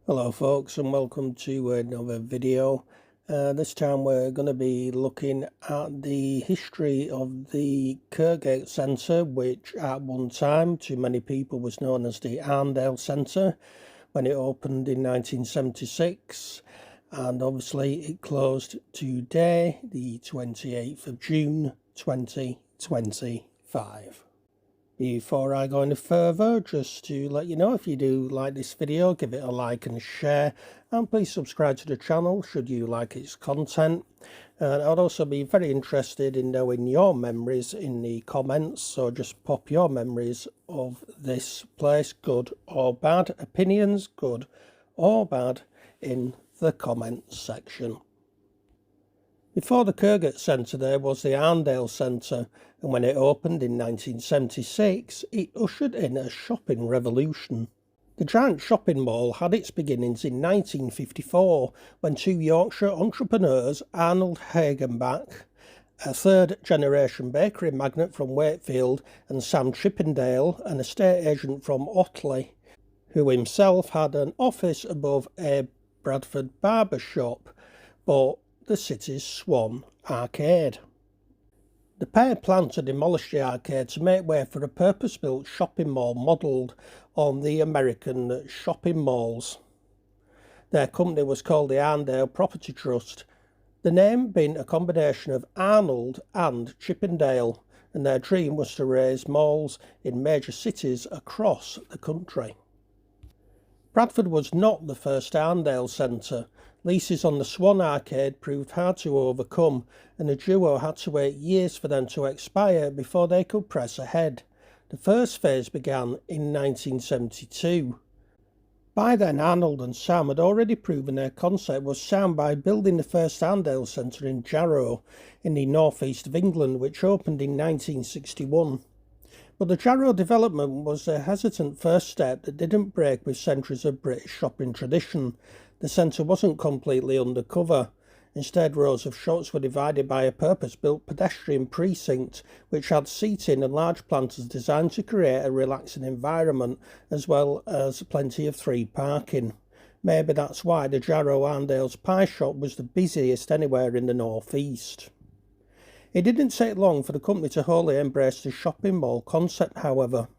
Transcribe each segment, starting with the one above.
Hello folks, and welcome to another video. This time we're going to be looking at the history of the Kirkgate Centre, which at one time to many people was known as the Arndale Centre when it opened in 1976, and obviously it closed today, the 28th of June 2025. Before I go any further, just to let you know, if you do like this video, give it a like and share, and please subscribe to the channel should you like its content. And I'd also be very interested in knowing your memories in the comments, so just pop your memories of this place, good or bad, opinions, good or bad, in the comments section. Before the Kirkgate Centre there was the Arndale Centre, and when it opened in 1976 it ushered in a shopping revolution. The giant shopping mall had its beginnings in 1954 when two Yorkshire entrepreneurs, Arnold Hagenbach, a third-generation bakery magnate from Wakefield, and Sam Chippendale, an estate agent from Otley, who himself had an office above a Bradford barber shop, bought the city's Swan Arcade. The pair planned to demolish the arcade to make way for a purpose-built shopping mall modelled on the American shopping malls. Their company was called the Arndale Property Trust, the name being a combination of Arnold and Chippendale, and their dream was to raise malls in major cities across the country. Bradford was not the first Arndale Centre. Leases on the Swan Arcade proved hard to overcome, and the duo had to wait years for them to expire before they could press ahead. The first phase began in 1972. By then, Arnold and Sam had already proven their concept was sound by building the first Arndale Centre in Jarrow, in the northeast of England, which opened in 1961. But the Jarrow development was a hesitant first step that didn't break with centuries of British shopping tradition. The centre wasn't completely undercover. Instead, rows of shops were divided by a purpose-built pedestrian precinct, which had seating and large planters designed to create a relaxing environment, as well as plenty of free parking. Maybe that's why the Jarrow Arndale's pie shop was the busiest anywhere in the northeast. It didn't take long for the company to wholly embrace the shopping mall concept, however.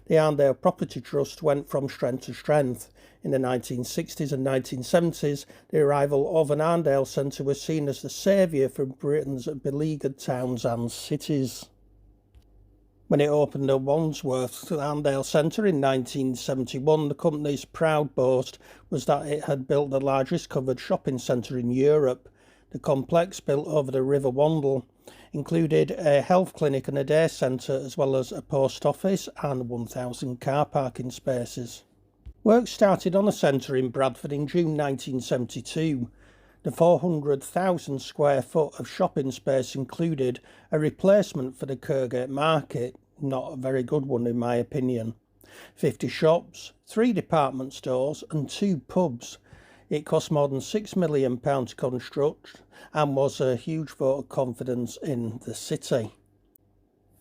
The Arndale Property Trust went from strength to strength. In the 1960s and 1970s, the arrival of an Arndale Centre was seen as the saviour for Britain's beleaguered towns and cities. When it opened at Wandsworth Arndale Centre in 1971, the company's proud boast was that it had built the largest covered shopping centre in Europe. The complex, built over the River Wandle, included a health clinic and a day centre, as well as a post office and 1,000 car parking spaces. Work started on the centre in Bradford in June 1972. The 400,000 square foot of shopping space included a replacement for the Kirkgate Market, not a very good one in my opinion, 50 shops, 3 department stores and 2 pubs. It cost more than £6 million to construct and was a huge vote of confidence in the city.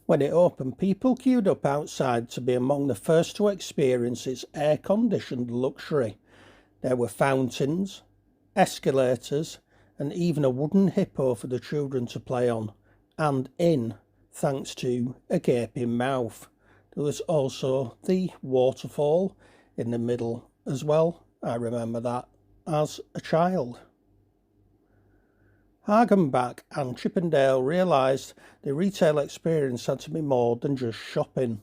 When it opened, people queued up outside to be among the first to experience its air-conditioned luxury. There were fountains, escalators, and even a wooden hippo for the children to play on, and in, thanks to a gaping mouth. There was also the waterfall in the middle as well. I remember that as a child. Hagenbach and Chippendale realised the retail experience had to be more than just shopping.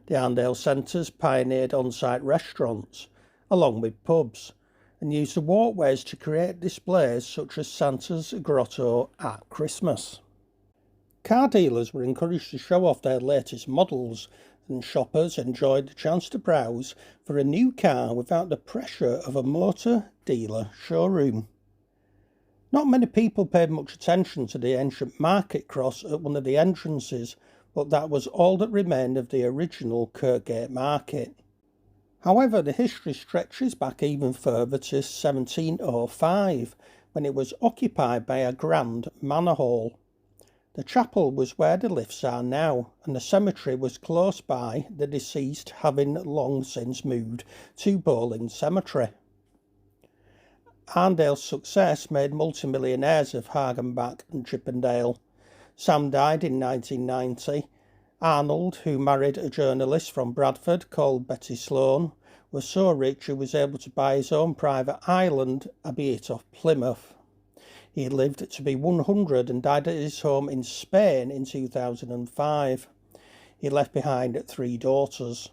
The Arndale Centres pioneered on-site restaurants, along with pubs, and used the walkways to create displays such as Santa's Grotto at Christmas. Car dealers were encouraged to show off their latest models, and shoppers enjoyed the chance to browse for a new car without the pressure of a motor dealer showroom. Not many people paid much attention to the ancient market cross at one of the entrances, but that was all that remained of the original Kirkgate Market. However, the history stretches back even further to 1705, when it was occupied by a grand manor hall. The chapel was where the lifts are now, and the cemetery was close by, the deceased having long since moved to Bowling Cemetery. Arndale's success made multimillionaires of Hagenbach and Chippendale. Sam died in 1990. Arnold, who married a journalist from Bradford called Betty Sloan, was so rich he was able to buy his own private island, albeit off Plymouth. He lived to be 100 and died at his home in Spain in 2005. He left behind 3 daughters.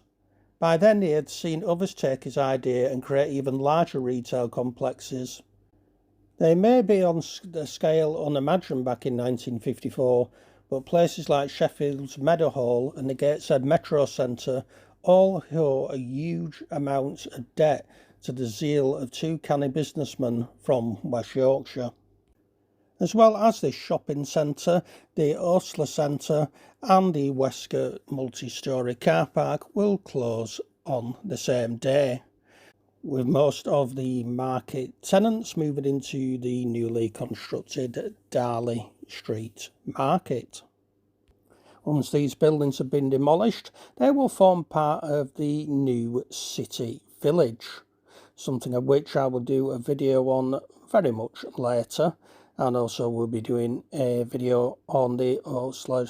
By then he had seen others take his idea and create even larger retail complexes. They may be on a scale unimagined back in 1954, but places like Sheffield's Meadowhall and the Gateshead Metro Centre all owe a huge amount of debt to the zeal of 2 canny businessmen from West Yorkshire. As well as this shopping centre, the Osler Centre and the Westgate multi-storey car park will close on the same day, with most of the market tenants moving into the newly constructed Darley Street Market. Once these buildings have been demolished, they will form part of the new city village, something of which I will do a video on very much later, and also we'll be doing a video on the Osler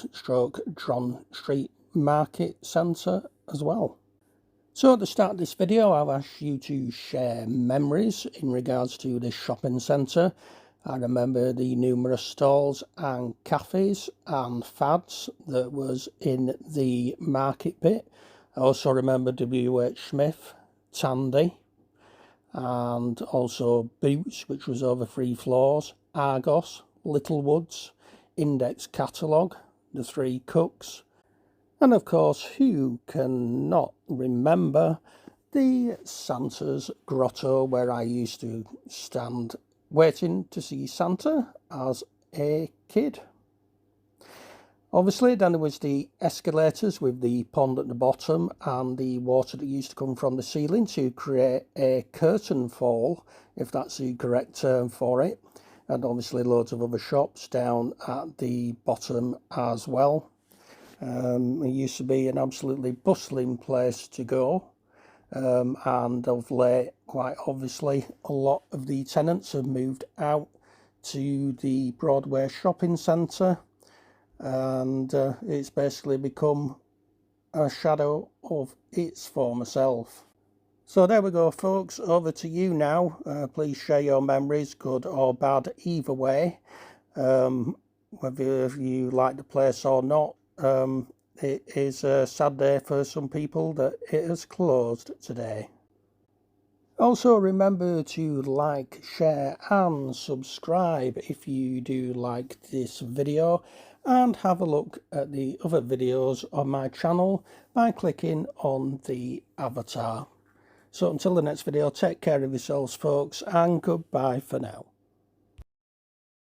/ John Street Market Centre as well. So at the start of this video, I've asked you to share memories in regards to this shopping centre. I remember the numerous stalls and cafes and fads that was in the market bit. I also remember WH Smith, Tandy, and also Boots, which was over 3 floors, Argos, Littlewoods, Index Catalogue, the 3 Cooks, and of course, who can not remember the Santa's Grotto, where I used to stand waiting to see Santa as a kid. Obviously, then there was the escalators with the pond at the bottom and the water that used to come from the ceiling to create a curtain fall, if that's the correct term for it. And obviously loads of other shops down at the bottom as well. It used to be an absolutely bustling place to go. And of late, quite obviously, a lot of the tenants have moved out to the Broadway Shopping Centre, and it's basically become a shadow of its former self. So there we go, folks, over to you now. Please share your memories, good or bad, either way. Whether you like the place or not, it is a sad day for some people that it has closed today. Also remember to like, share and subscribe if you do like this video, and have a look at the other videos on my channel by clicking on the avatar. So until the next video, take care of yourselves, folks, and goodbye for now.